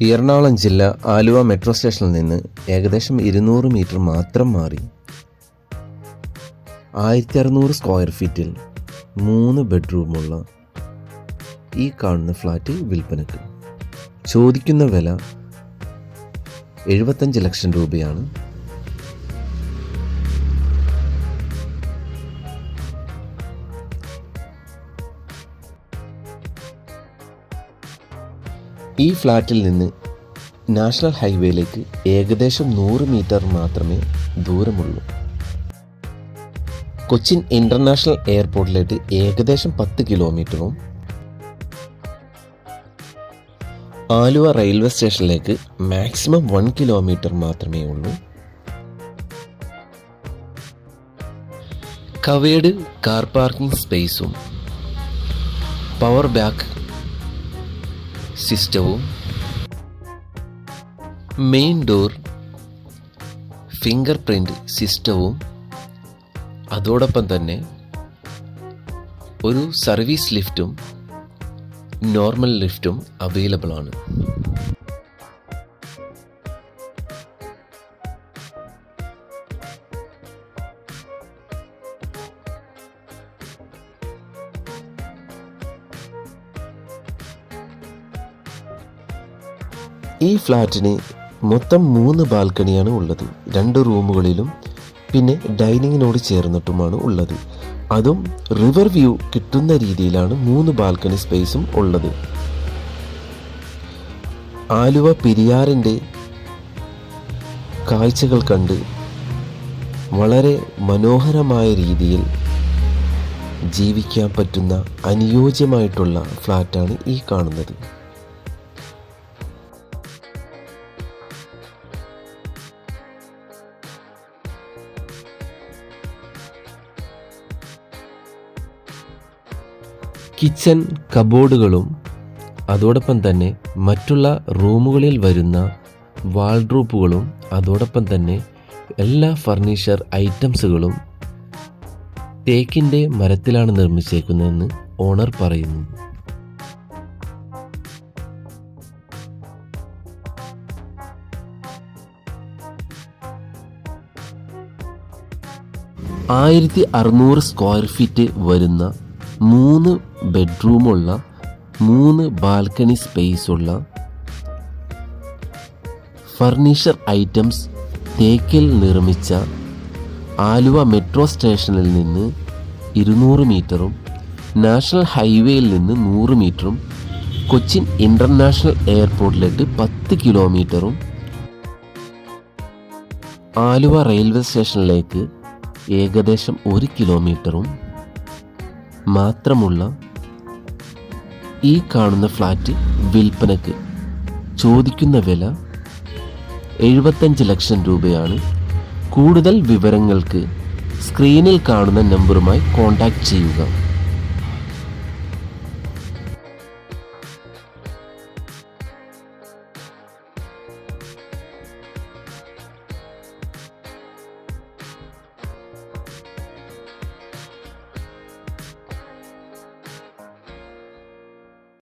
എറണാകുളം ജില്ല ആലുവ മെട്രോ സ്റ്റേഷനിൽ നിന്ന് ഏകദേശം 200 മീറ്റർ മാത്രം മാറി 1600 സ്ക്വയർ ഫീറ്റിൽ 3 ബെഡ്റൂമുള്ള ഈ കാണുന്ന ഫ്ലാറ്റ് വിൽപ്പനയ്ക്ക്. ചോദിക്കുന്ന വില 75 ലക്ഷം രൂപയാണ്. ഈ ഫ്ലാറ്റിൽ നിന്ന് നാഷണൽ ഹൈവേയിലേക്ക് ഏകദേശം 100 മീറ്റർ മാത്രമേ ദൂരമുള്ളൂ. കൊച്ചിൻ ഇൻ്റർനാഷണൽ എയർപോർട്ടിലേക്ക് ഏകദേശം 10 കിലോമീറ്ററും ആലുവ റെയിൽവേ സ്റ്റേഷനിലേക്ക് മാക്സിമം 1 കിലോമീറ്റർ മാത്രമേ ഉള്ളൂ. കവേർഡ് കാർ പാർക്കിംഗ് സ്പേസും പവർ ബാക്ക് സിസ്റ്റവും മെയിൻ ഡോർ ഫിംഗർ പ്രിൻ്റ് സിസ്റ്റവും അതോടൊപ്പം തന്നെ ഒരു സർവീസ് ലിഫ്റ്റും നോർമൽ ലിഫ്റ്റും അവൈലബിൾ ആണ്. ഈ ഫ്ലാറ്റിന് മൊത്തം 3 ബാൽക്കണിയാണ് ഉള്ളത്. 2 റൂമുകളിലും പിന്നെ ഡൈനിങ്ങിനോട് ചേർന്നിട്ടുമാണ് ഉള്ളത്. അതും റിവർ വ്യൂ കിട്ടുന്ന രീതിയിലാണ് 3 ബാൽക്കണി സ്പേസും ഉള്ളത്. ആലുവ പെരിയാറിൻ്റെ കാഴ്ചകൾ കണ്ട് വളരെ മനോഹരമായ രീതിയിൽ ജീവിക്കാൻ പറ്റുന്ന അനുയോജ്യമായിട്ടുള്ള ഫ്ലാറ്റാണ് ഈ കാണുന്നത്. കിച്ചൺ കബോർഡുകളും അതോടൊപ്പം തന്നെ മറ്റുള്ള റൂമുകളിൽ വരുന്ന വാൾഡ്രോബുകളും അതോടൊപ്പം തന്നെ എല്ലാ ഫർണിച്ചർ ഐറ്റംസുകളും തേക്കിൻ്റെ മരത്തിലാണ് നിർമ്മിച്ചേക്കുന്നതെന്ന് ഓണർ പറയുന്നു. (1600 സ്ക്വയർ ഫീറ്റ് വരുന്ന 3 ബെഡ്റൂമുള്ള 3 ബാൽക്കണി സ്പേസുള്ള ഫർണിച്ചർ ഐറ്റംസ് തേക്കിൽ നിർമ്മിച്ച ആലുവ മെട്രോ സ്റ്റേഷനിൽ നിന്ന് 200 മീറ്ററും നാഷണൽ ഹൈവേയിൽ നിന്ന് 100 മീറ്ററും കൊച്ചിൻ ഇൻ്റർനാഷണൽ എയർപോർട്ടിലേക്ക് 10 കിലോമീറ്ററും ആലുവ റെയിൽവേ സ്റ്റേഷനിലേക്ക് ഏകദേശം 1 കിലോമീറ്ററും മാത്രമുള്ള ഈ കാണുന്ന ഫ്ലാറ്റ് വിൽപ്പനയ്ക്ക്. ചോദിക്കുന്ന വില 75 ലക്ഷം രൂപയാണ്. കൂടുതൽ വിവരങ്ങൾക്ക് സ്ക്രീനിൽ കാണുന്ന നമ്പറുമായി കോൺടാക്റ്റ് ചെയ്യുക.